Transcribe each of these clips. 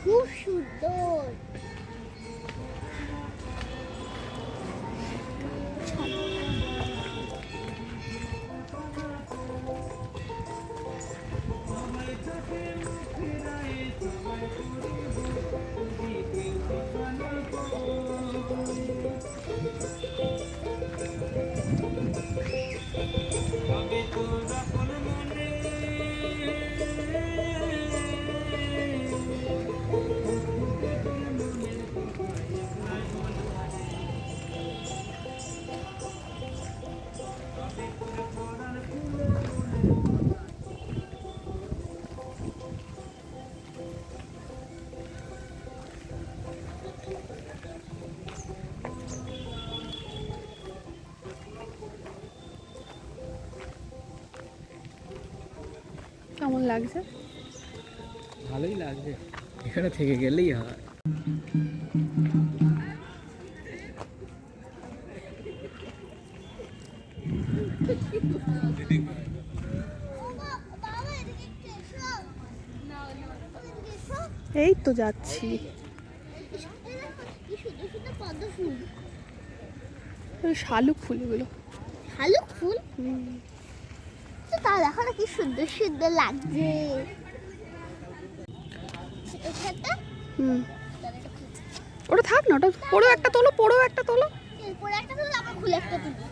খুব সুন্দর। কেমন লাগছে? ভালোই লাগছে, এখানে থেকে গেলেই হয়। এই তো যাচ্ছি। শালুক ফুল এগুলো। শালুক ফুল? তা দেখো না কি সুন্দর সুন্দর লাগছে। ওটা থাক না, ওটা পড়ো একটা তোলো, পড়ো একটা তোলো। এরপরে একটা তুলো, আবার খুলে একটা তুলো।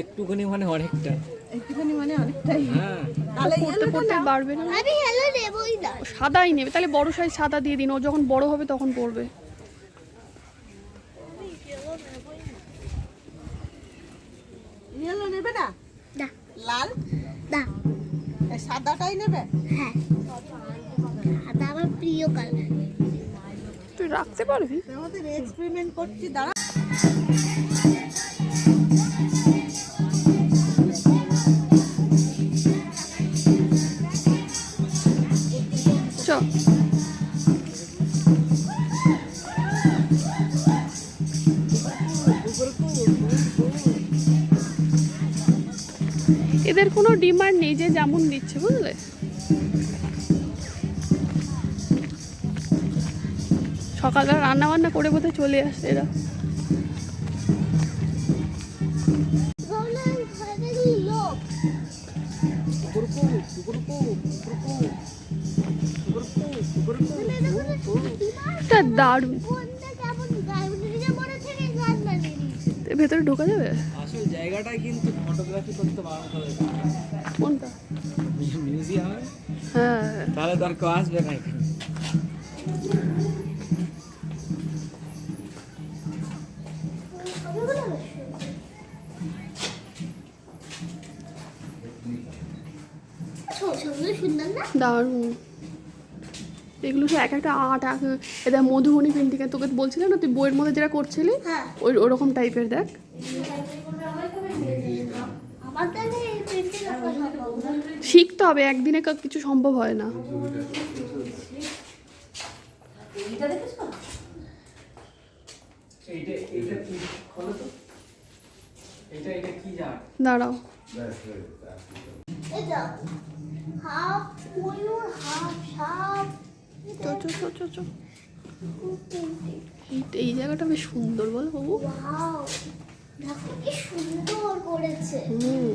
একটুখানি মানে অনেকটা, একটুখানি মানে অনেকটাই। হ্যাঁ তাহলে পড়তে পড়তে বাড়বে না। আমি হ্যালো নেবই না, সাদাই নেবে, তাহলে বড় সাইজ সাদা দিয়ে দিন, ও যখন বড় হবে তখন পড়বে। ইয়েলো নেবে না? না। লাল? না। এই সাদাটাই নেবে? হ্যাঁ, সাদা আমার প্রিয় কালার। তুই রাখতে পারবি? আমাদের এক্সপেরিমেন্ট করছি, দাঁড়া। এদের কোনো ডিমান্ড নেই, যে যেমন দিচ্ছে, বুঝলে? সকালবেলা রান্না বান্না করে বোধহয় চলে আসে এরা। ভাবলাম ঘরে দেখি লোক। মানে দেখো না, ডিমান্ড এটা দারুণ। কোনটা কেমন গায়ে নিজে মনে থেকে গান বানিয়ে নিয়েছে। এর ভেতরে ঢোকা যাবে? আসল জায়গাটা কিন্তু ফটোগ্রাফি করতে বারণ করে কোনটা? মিউজিয়ামে, হ্যাঁ, তাহলে তো আর কেউ আসবে না এখানে। ছবিগুলো সুন্দর না? দারুণ। এগুলো সব এক একটা আর্ট। এদের মধুবনী পেন্টিং, তোকে বলছিলাম না তুই বইয়ের মধ্যে যেটা করছিলি, হ্যাঁ। ওই ওরকম টাইপের। দেখ, আমার তাহলে এই পেন্টিং আঁকা সম্ভব না। শিখতে হবে, একদিনে কিছু সম্ভব হয় না। এইটা কি জাত? দাঁড়াও, এটা হাফ ময়ূর, হাফ সাপ। চো চো চো চো চো। এই জায়গাটা বেশ সুন্দর, বল বাবু? ওয়াও, দেখো কি সুন্দর করেছে। হুম।